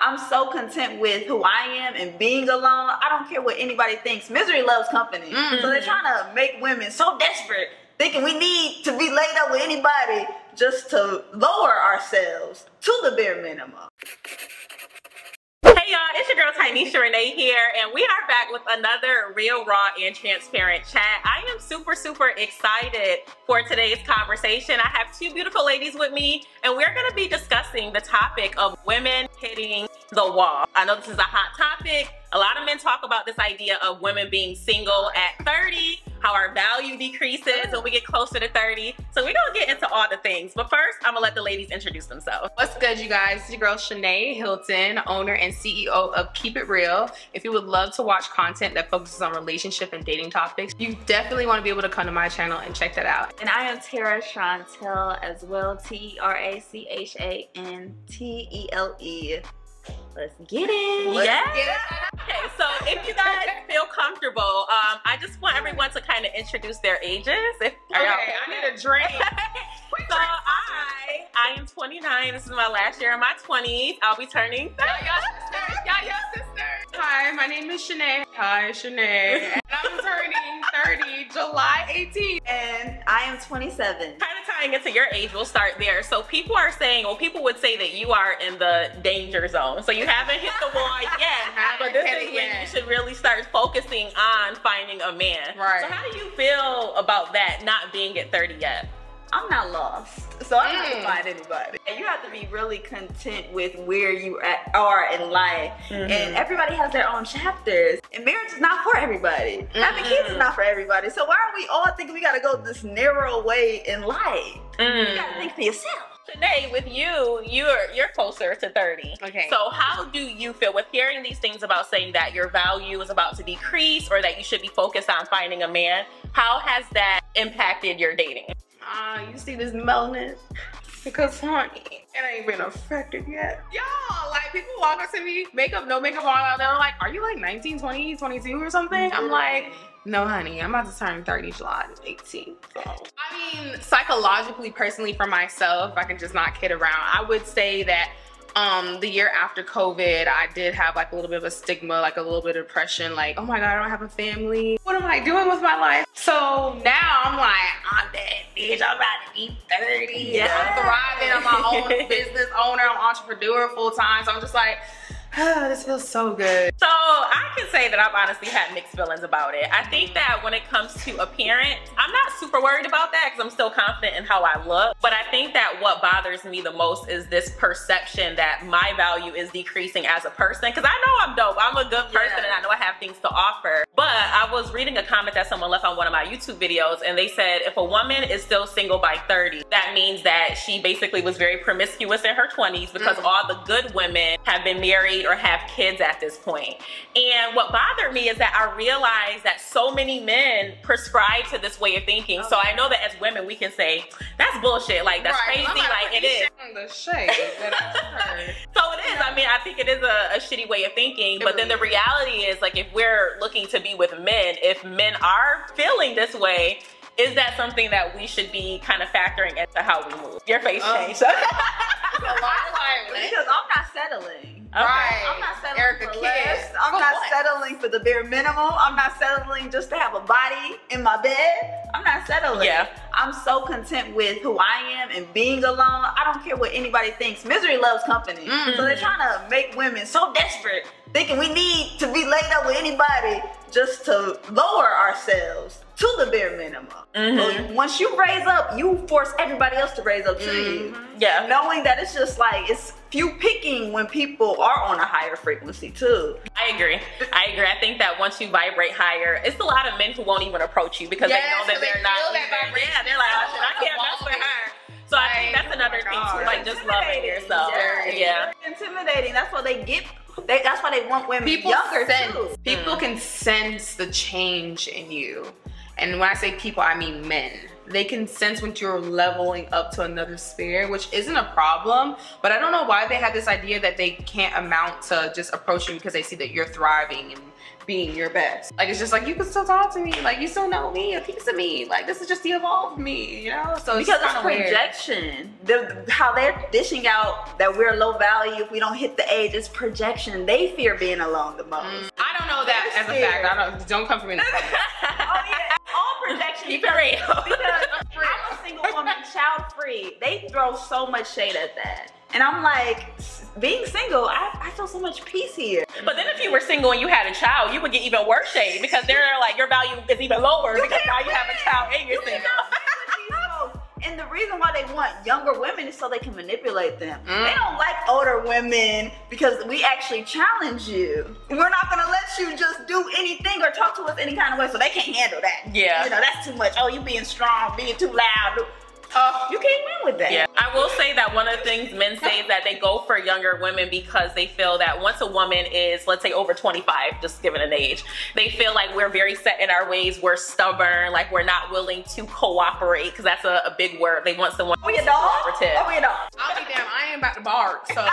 I'm so content with who I am and being alone. I don't care what anybody thinks. Misery loves company. So they're trying to make women so desperate, thinking we need to be laid up with anybody just to lower ourselves to the bare minimum. Hey y'all, it's your girl Tynesha Renee here, and we are back with another real, raw, and transparent chat. I am super excited for today's conversation. I have two beautiful ladies with me, and we're going to be discussing the topic of women hitting the wall. I know this is a hot topic. A lot of men talk about this idea of women being single at 30, how our value decreases when we get closer to 30. So we're gonna get into all the things. But first, I'm gonna let the ladies introduce themselves. What's good, you guys? It's your girl Shanae Hilton, owner and CEO of Keep It Real. If you would love to watch content that focuses on relationship and dating topics, you definitely want to be able to come to my channel and check that out. And I am Tara Chantel as well, TERACHANTELE. Let's get it. Yeah. Okay, so if you guys feel comfortable, I just want everyone to kind of introduce their ages. Okay, I need a drink. So I am 29. This is my last year in my 20s. I'll be turning 30. Y'all sisters. Hi, my name is Shanae. Hi, Shanae. And I'm turning 30 July 18th. And I am 27. Kind of tying into your age, we'll start there. So people are saying, well, people would say that you are in the danger zone. So you haven't hit the wall yet, but this is when you should really start focusing on finding a man. Right. So how do you feel about that, not being at 30 yet? I'm not lost, so I don't have to find anybody. And you have to be really content with where you are in life. And everybody has their own chapters. And marriage is not for everybody. Having kids is not for everybody. So why are we all thinking we gotta go this narrow way in life? You gotta think for yourself. Today with you, you're closer to 30. Okay. So how do you feel with hearing these things about saying that your value is about to decrease or that you should be focused on finding a man? How has that impacted your dating? You see this melanin? Because honey, it ain't been affected yet. Y'all, like people walk up to me, makeup, no makeup on, they're like, are you like 19, 20, 22 or something? I'm like, no honey, I'm about to turn 30 July 18th. So. I mean, psychologically, personally for myself, if I can just not kid around, I would say that the year after COVID, I did have like a little bit of a stigma, like a little bit of depression, like, oh my God, I don't have a family. What am I doing with my life? So now I'm like, I'm that bitch, I'm about to be 30. Yeah. I'm thriving, I'm my own business owner, I'm an entrepreneur full time. So I'm just like, oh, this feels so good. So I can say that I've honestly had mixed feelings about it. I think that when it comes to appearance, I'm not super worried about that because I'm still confident in how I look. But I think that what bothers me the most is this perception that my value is decreasing as a person. Because I know I'm dope, I'm a good person, and I know I have things to offer. But I was reading a comment that someone left on one of my YouTube videos, and they said if a woman is still single by 30, that means that she basically was very promiscuous in her 20s because all the good women have been married or have kids at this point. And what bothered me is that I realized that so many men prescribe to this way of thinking. So I know that as women we can say that's bullshit, like that's crazy, like it is. The shade that I heard. So it is. I mean, I think it is a shitty way of thinking, but then the reality is, like, if we're looking to be with men, if men are feeling this way, is that something that we should be kind of factoring into how we move? Your face changed. Because I'm not settling. Right. I'm not settling for less. I'm not settling for the bare minimum. I'm not settling just to have a body in my bed. I'm not settling. Yeah. I'm so content with who I am and being alone. I don't care what anybody thinks. Misery loves company. So they're trying to make women so desperate, thinking we need to be laid up with anybody just to lower ourselves to the bare minimum. So once you raise up, you force everybody else to raise up to you. Yeah. Knowing that it's just like, it's few picking when people are on a higher frequency too. I agree. I think that once you vibrate higher, it's a lot of men who won't even approach you because they know that they're not even, they're like, oh shit, I can't mess with her. So I think that's another thing too, like just loving yourself. Yeah. Intimidating. That's what they get. That's why they want women younger too. People can sense the change in you. and when I say people, I mean men. They can sense when you're leveling up to another sphere, which isn't a problem, but I don't know why they have this idea that they can't amount to just approaching because they see that you're thriving and being your best. Like, it's just like, you can still talk to me, like, you still know me, a piece of me, like, this is just the evolved me, you know? So because it's projection. How they're dishing out that we're low value if we don't hit the age, it's projection. They fear being alone the most. I don't know that as a fact. Don't come for me. Oh yeah, all projection. Keep it real. Because I'm a single woman, child free. They throw so much shade at that. And I'm like, being single, I feel so much peace here. But then if you were single and you had a child, you would get even worse shade because they're like, your value is even lower because now you have a child and you're single. And the reason why they want younger women is so they can manipulate them. They don't like older women because we actually challenge you. We're not gonna let you just do anything or talk to us any kind of way, so they can't handle that. Yeah. You know, that's too much. Oh, you being strong, being too loud. You can't win with that. Yeah, I will say that one of the things men say is that they go for younger women because they feel that once a woman is, let's say, over 25, just given an age, they feel like we're very set in our ways, we're stubborn, like we're not willing to cooperate, because that's a big word. They want someone We a dog? cooperative. Are we a dog? I'll be damn, I ain't about to bark, so.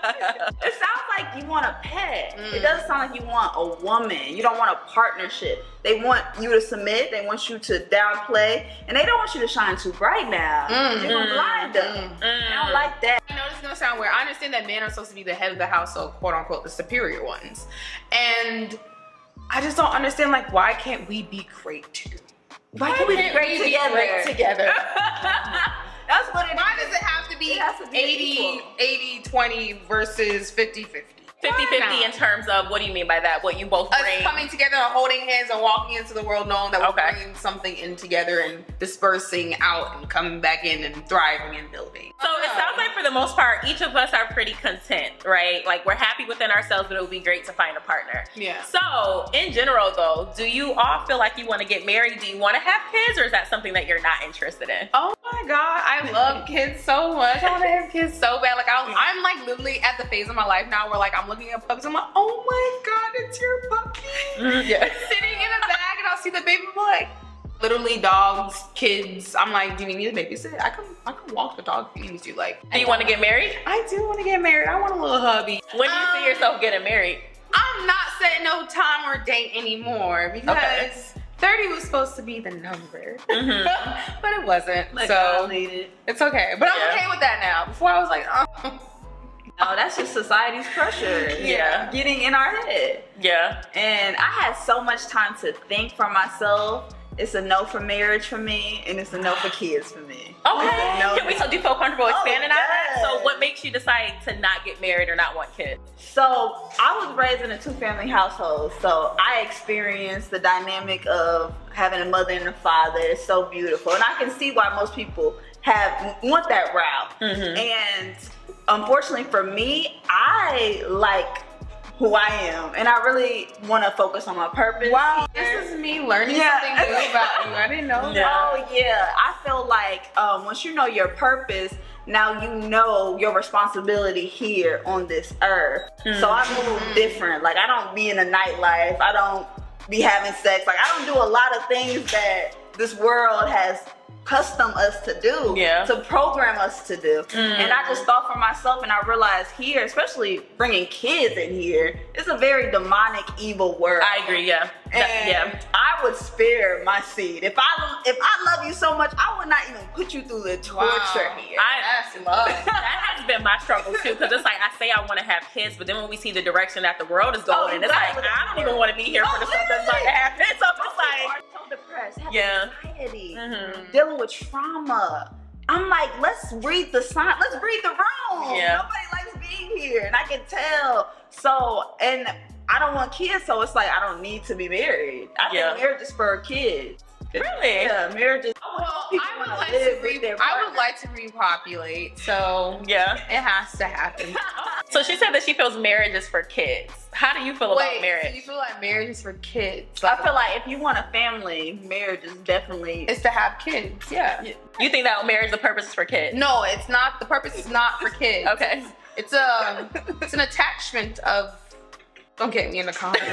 It sounds like you want a pet. It doesn't sound like you want a woman. You don't want a partnership. They want you to submit. They want you to downplay. And they don't want you to shine too bright now. You're going to blind them. I don't like that. I know this is gonna sound weird. I understand that men are supposed to be the head of the household, quote unquote, the superior ones. And I just don't understand, like, why can't we be great too? Why can't we be great together? That's what it is. Why does it have to be, 80-20 versus 50-50? 50-50 in terms of, what do you mean by that? What you both bring? Us coming together and holding hands and walking into the world knowing that we're bringing something in together and dispersing out and coming back in and thriving and building. So it sounds like for the most part, each of us are pretty content, right? Like we're happy within ourselves, but it would be great to find a partner. Yeah. So in general though, do you all feel like you want to get married? Do you want to have kids, or is that something that you're not interested in? Oh my God, I love kids so much. I want to have kids so bad. Like I'm like literally at the phase of my life now where like I'm looking at puppies. I'm like, oh my God, it's your puppy. Yeah. Sitting in a bag and I'll see the baby. I'm like, literally dogs, kids. I'm like, do you need a babysit? I can walk the dog if you need to. Like, Do you want to get married? I do want to get married. I want a little hubby. When do you see yourself getting married? I'm not setting no time or date anymore because 30 was supposed to be the number, but it wasn't. Like, so it. it's okay. But I'm okay with that now. Before I was like, oh. No, that's just society's pressure. Yeah. Getting in our head. Yeah. And I had so much time to think for myself. It's a no for marriage for me, and it's a no for kids for me. Okay. No. Do you feel comfortable expanding on that? yes. So what makes you decide to not get married or not want kids? So I was raised in a two-family household, so I experienced the dynamic of having a mother and a father. It's so beautiful, and I can see why most people want that route. And unfortunately for me, I like who I am, and I really want to focus on my purpose. Wow, this is me learning something new about you. I didn't know that. Oh yeah, I feel like once you know your purpose, now you know your responsibility here on this earth. So I move different. Like I don't be in a nightlife. I don't be having sex. Like I don't do a lot of things that this world has custom us to do, to program us to do. And I just thought for myself, and I realized here, especially bringing kids in here, it's a very demonic, evil world. I agree, yeah. And I would spare my seed. If I love you so much, I would not even put you through the torture here. That's love. That has been my struggle too, because it's like I say I want to have kids, but then when we see the direction that the world is going, and it's like I don't even want to be here for the stuff that's about to happen. So it's like so depressed, having anxiety, dealing with trauma. I'm like, let's read the sign. Let's read the room. Nobody likes being here, and I can tell. So, and I don't want kids, so it's like I don't need to be married. I think marriage is for kids. Really? Yeah, marriage is. I would like to repopulate, so it has to happen. So she said that she feels marriage is for kids. How do you feel about marriage? So you feel like marriage is for kids? I feel like if you want a family, marriage is definitely. It's to have kids. Yeah. You think that marriage, the purpose is for kids? No, it's not. The purpose is not for kids. Okay. It's an attachment of. Don't get me in the comments.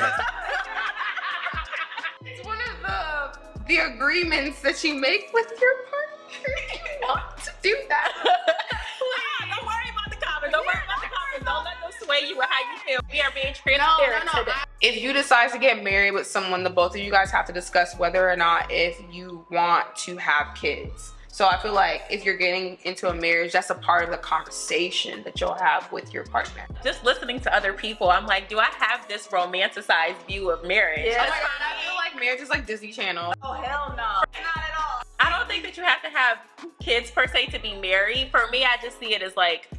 It's one of the the agreements that you make with your partner. You want to do that. Don't worry about the comments. Don't worry about the comments. Don't let them sway you with how you feel. We are being transparent today. If you decide to get married with someone, the both of you guys have to discuss whether or not if you want to have kids. So I feel like if you're getting into a marriage, that's a part of the conversation that you'll have with your partner. Just listening to other people, I'm like, do I have this romanticized view of marriage? Yeah. Oh my God, I feel like marriage is like Disney Channel. Oh, hell no. Not at all. I don't think that you have to have kids per se to be married. For me, I just see it as like,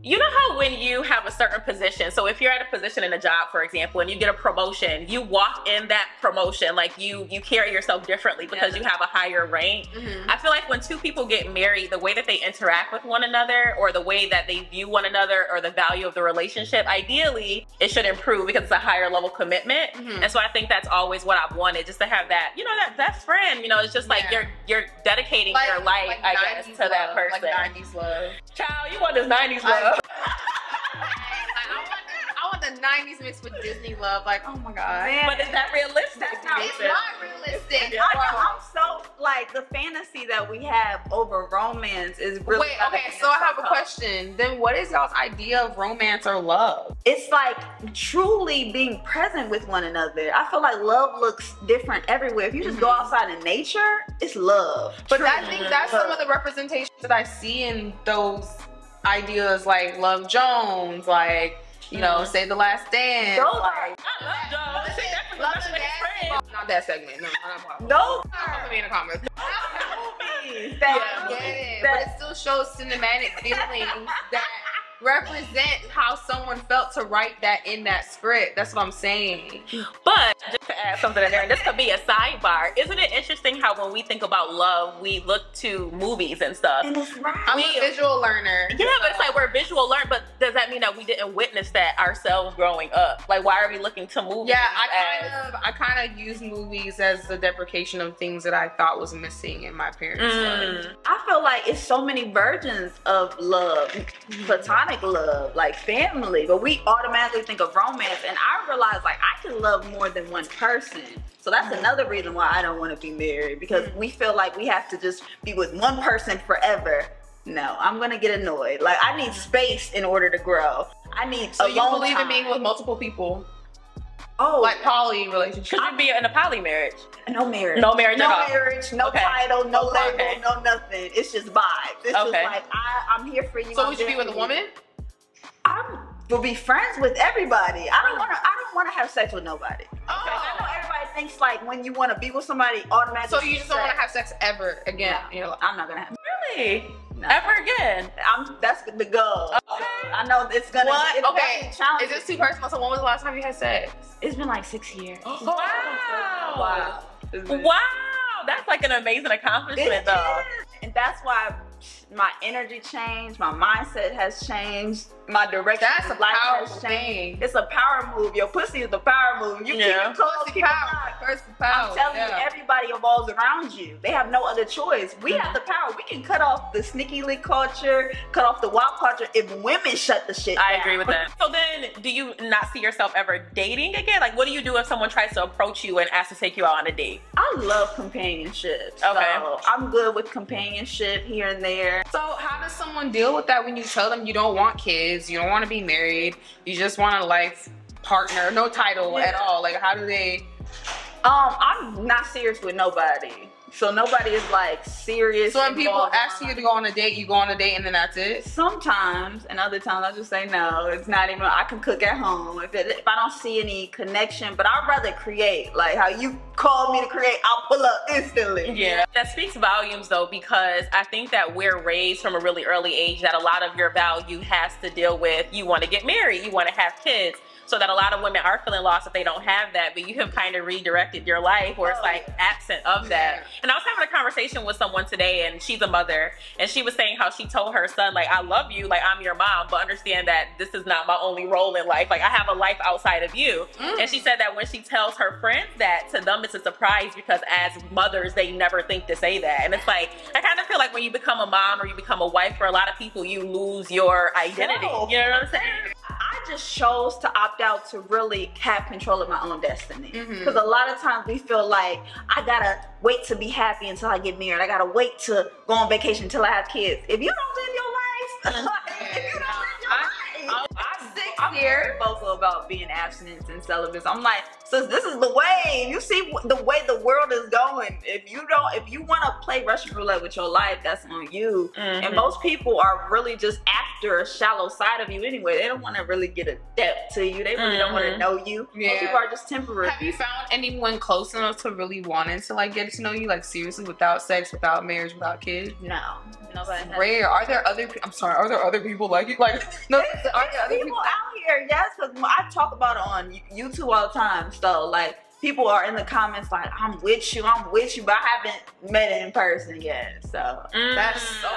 you know how when you have a certain position, so if you're at a position in a job, for example, and you get a promotion, you walk in that promotion, like you carry yourself differently because you have a higher rank. I feel like when two people get married, the way that they interact with one another or the way that they view one another or the value of the relationship, ideally, it should improve because it's a higher level commitment. And so I think that's always what I've wanted, just to have that, you know, that best friend, you know, it's just like you're dedicating your life, like I guess, to that person. Like 90s love. Child, you want this 90s love. I want the 90s mixed with Disney love. Like, oh my God. Man, But is that realistic? That's not It's not realistic. I know, I'm so, like, the fantasy that we have over romance is really... Wait, okay, so I have a question. Then what is y'all's idea of romance or love? It's like truly being present with one another. I feel like love looks different everywhere. If you just go outside in nature, it's love. But I think that's some of the representations that I see in those ideas, like Love Jones, like, you know, Say the Last Dance. Those like, I love Jones. Say that for the Love best and friend. Not that segment. No, not Those Put me in the comments. movies I that, get it, but it still shows cinematic feelings that represent how someone felt to write that in that script. That's what I'm saying. But just to add something in there, and this could be a sidebar, isn't it interesting how when we think about love, we look to movies and stuff? and it's right. I'm a visual learner. Yeah, but it's like we're visual learners, but does that mean that we didn't witness that ourselves growing up? Like, why are we looking to movies? Yeah, I kind of use movies as a deprecation of things that I thought was missing in my parents' life. I feel like it's so many versions of love, platonic love, like family, but we automatically think of romance, and I realize like I can love more than one person. So that's another reason why I don't want to be married, because we feel like we have to just be with one person forever. No, I'm gonna get annoyed. Like, I need space in order to grow. I need So a you long believe time. in being with multiple people? Oh, Like poly relationships? Should you be in a poly marriage? no marriage. No marriage No at all. marriage, no Okay. title, no label, Okay. no nothing. It's just vibes. It's just Okay. like, I'm here for you. So I'm would you be there with a for you. woman? I will be friends with everybody. I don't want to have sex with nobody. I know everybody thinks like when you want to be with somebody, automatically. So you just don't want to have sex ever again? No, You know, I'm not gonna have. Really? No. Ever again? That's the goal. Okay. I know it's gonna. what? It's Okay. gonna be challenging. Is this too personal? So when was the last time you had sex? It's been like 6 years. Wow. Wow. It's been- Wow. That's like an amazing accomplishment, It though. is. And that's why my energy changed, my mindset has changed, my direction That's a of life powerful has thing. changed. It's a power move. Your pussy is the power move. You Yeah. keep it close, keep it Power. locked. First power. I'm telling you, Yeah. everybody evolves around you. They have no other choice. We have the power. We can cut off the sneaky link culture, cut off the wild culture if women shut the shit down. I agree with that. So then, do you not see yourself ever dating again? Like, what do you do if someone tries to approach you and asks to take you out on a date? I love companionship. Okay. So I'm good with companionship here and there. So how does someone deal with that when you tell them you don't want kids, you don't want to be married, you just want a life partner, no title at all? Like, how do they? I'm not serious with nobody. So nobody is like serious. So when people involved in ask my you life. to go on a date, you go on a date and then that's it? Sometimes, and other times I just say no. It's not even. I can cook at home if I don't see any connection. But I'd rather create. Like how you called me to create, I'll pull up instantly. Yeah, that speaks volumes though, because I think that we're raised from a really early age that a lot of your value has to deal with you want to get married, you want to have kids. So that a lot of women are feeling lost if they don't have that, but you have kind of redirected your life where it's like absent of that. Yeah. And I was having a conversation with someone today, and she's a mother, and she was saying how she told her son, like, I love you, like I'm your mom, but understand that this is not my only role in life. Like I have a life outside of you. And she said that when she tells her friends that, to them it's a surprise because as mothers, they never think to say that. And it's like, I kind of feel like when you become a mom or you become a wife, for a lot of people, you lose your identity. No. You know what I'm saying? I just chose to opt out to really have control of my own destiny. Because a lot of times we feel like I gotta wait to be happy until I get married. I gotta wait to go on vacation until I have kids. If you don't live your life, if you don't live your life, I'm very vocal about being abstinence and celibate. I'm like, sis, this is the way. You see the way the world is going. If you want to play Russian roulette with your life, that's on you. And most people are really just after a shallow side of you anyway. They don't want to really get a depth to you. They really don't want to know you. Most people are just temporary. Have you found anyone close enough to really wanting to like get to know you, like seriously, without sex, without marriage, without kids? No. Nobody has. Rare. Are there other? I'm sorry. Are there other people like you? Like, no. Are there other people out here? Yes, because I talk about it on YouTube all the time. So like, people are in the comments like, I'm with you, but I haven't met it in person yet. So that's so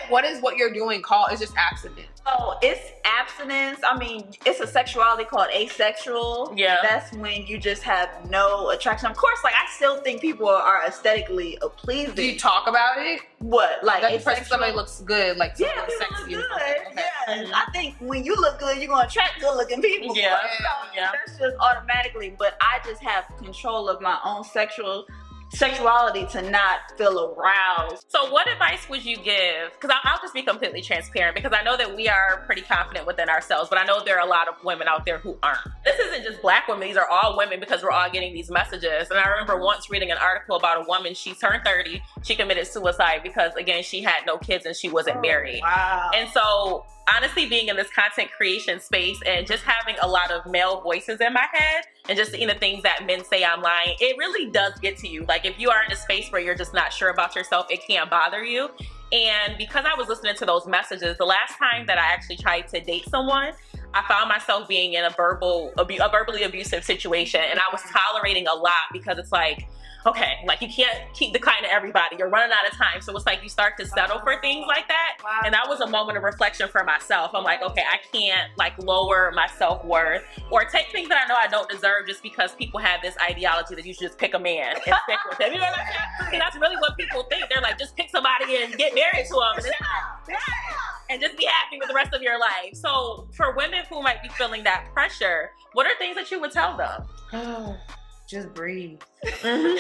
what you're doing called? It's just abstinence. So it's abstinence. I mean, it's a sexuality called asexual. Yeah. That's when you just have no attraction. Of course, like I still think people are aesthetically pleasing. Do you talk about it? What? Like if somebody looks good, like yeah, people sexy look good. Okay. Yeah. I think when you look good, you're gonna attract good looking people. Yeah. So that's just automatically. But I just have control of my own sexuality to not feel aroused. So what advice would you give? Because I'll just be completely transparent, because I know that we are pretty confident within ourselves, but I know there are a lot of women out there who aren't. This isn't just black women, these are all women, because we're all getting these messages. And I remember once reading an article about a woman, she turned 30, she committed suicide because again, she had no kids and she wasn't married. Wow. And so honestly, being in this content creation space and just having a lot of male voices in my head and just seeing the things that men say online, it really does get to you. Like if you are in a space where you're just not sure about yourself, it can bother you. And because I was listening to those messages, the last time that I actually tried to date someone, I found myself being in a verbally abusive situation, and I was tolerating a lot because it's like, okay, like you can't keep declining everybody. You're running out of time. So it's like you start to settle for things like that. Wow. And that was a moment of reflection for myself. I'm like, okay, I can't like lower my self-worth or take things that I know I don't deserve just because people have this ideology that you should just pick a man and stick with him. You know what I'm saying? And that's really what people think. They're like, just pick somebody and get married to him. And just be happy with the rest of your life. So for women who might be feeling that pressure, what are things that you would tell them? Just breathe. Because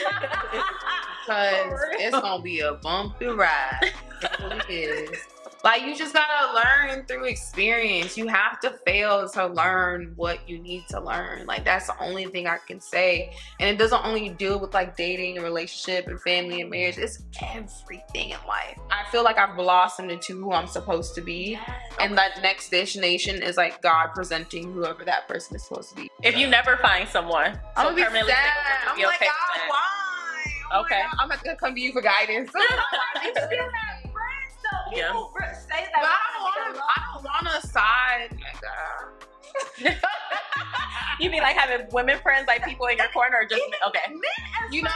it's gonna be a bumpy ride. That's what it is. Like, you just gotta learn through experience. You have to fail to learn what you need to learn. Like, that's the only thing I can say. And it doesn't only deal with like dating and relationship and family and marriage. It's everything in life. I feel like I've blossomed into who I'm supposed to be. Yes. And that next destination is like God presenting whoever that person is supposed to be. If you never find someone, I'm gonna be sad. I'm like, okay, God, why? Okay. I'm gonna come to you for guidance. Yeah. People say that, but I don't want a side. You mean like having women friends, like people in your corner, or just okay? You know,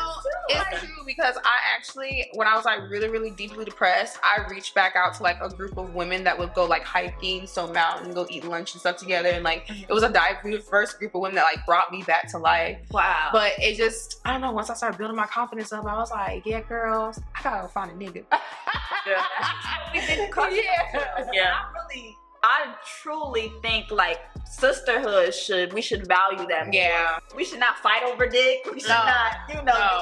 it's true, because I actually, when I was like really deeply depressed, I reached back out to like a group of women that would go like hiking, Stone Mountain, go eat lunch and stuff together, and like it was a diverse group of women that like brought me back to life. Wow. But it just, I don't know, once I started building my confidence up, I was like, yeah, girls, I gotta find a nigga. Yeah. I truly think like sisterhood we should value that more. Yeah. We should not fight over dick. We should not, do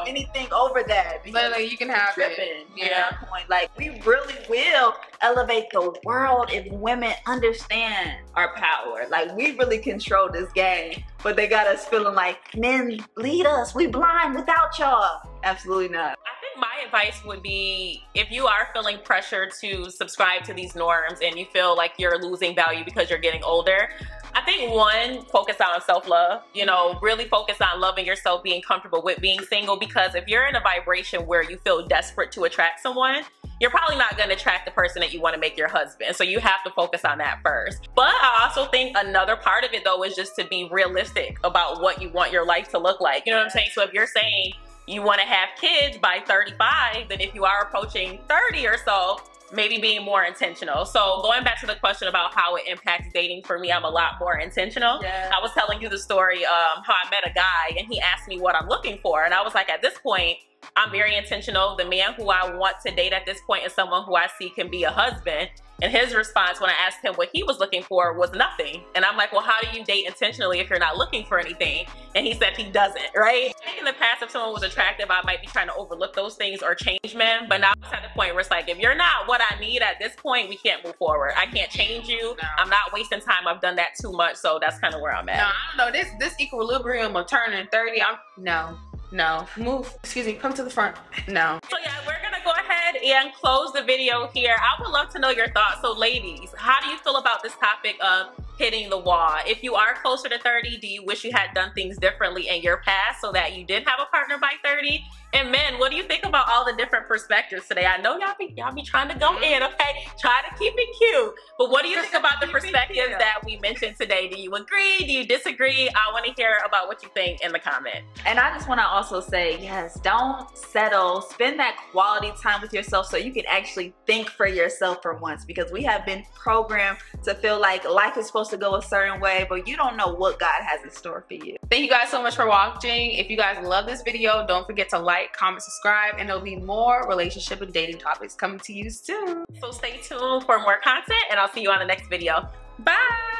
anything over that. But like, you can have it. Yeah. At that point. Like, we really will elevate the world if women understand our power. Like, we really control this game, but they got us feeling like men lead us. We blind without y'all. Absolutely not. I think my advice would be, if you are feeling pressure to subscribe to these norms and you feel like you're losing value because you're getting older, I think one, focus on self-love. You know, really focus on loving yourself, being comfortable with being single, because if you're in a vibration where you feel desperate to attract someone, you're probably not going to attract the person that you want to make your husband. So you have to focus on that first. But I also think another part of it though is just to be realistic about what you want your life to look like. You know what I'm saying? So if you're saying you want to have kids by 35, then if you are approaching 30 or so, maybe being more intentional. So going back to the question about how it impacts dating, for me, I'm a lot more intentional. Yeah. I was telling you the story how I met a guy and he asked me what I'm looking for. And I was like, at this point, I'm very intentional. The man who I want to date at this point is someone who I see can be a husband. And his response when I asked him what he was looking for was nothing. And I'm like, well, how do you date intentionally if you're not looking for anything? And he said he doesn't, right? I think in the past, if someone was attractive, I might be trying to overlook those things or change men. But now it's at the point where it's like, if you're not what I need at this point, we can't move forward. I can't change you. No. I'm not wasting time. I've done that too much. So that's kind of where I'm at. No, I don't know. This equilibrium of turning 30, no, move, excuse me, come to the front, no. So yeah, we're gonna go ahead and close the video here. I would love to know your thoughts. So ladies, how do you feel about this topic of hitting the wall? If you are closer to 30, do you wish you had done things differently in your past so that you did have a partner by 30? And men, what do you think about all the different perspectives today? I know y'all be trying to go in, okay? Try to keep it cute. But what do you think about the perspectives that we mentioned today? Do you agree? Do you disagree? I want to hear about what you think in the comment. And I just want to also say, yes, don't settle. Spend that quality time with yourself so you can actually think for yourself for once, because we have been programmed to feel like life is supposed to go a certain way, but you don't know what God has in store for you. Thank you guys so much for watching. If you guys love this video, don't forget to like, comment, subscribe, and there'll be more relationship and dating topics coming to you soon. So stay tuned for more content, and I'll see you on the next video. Bye!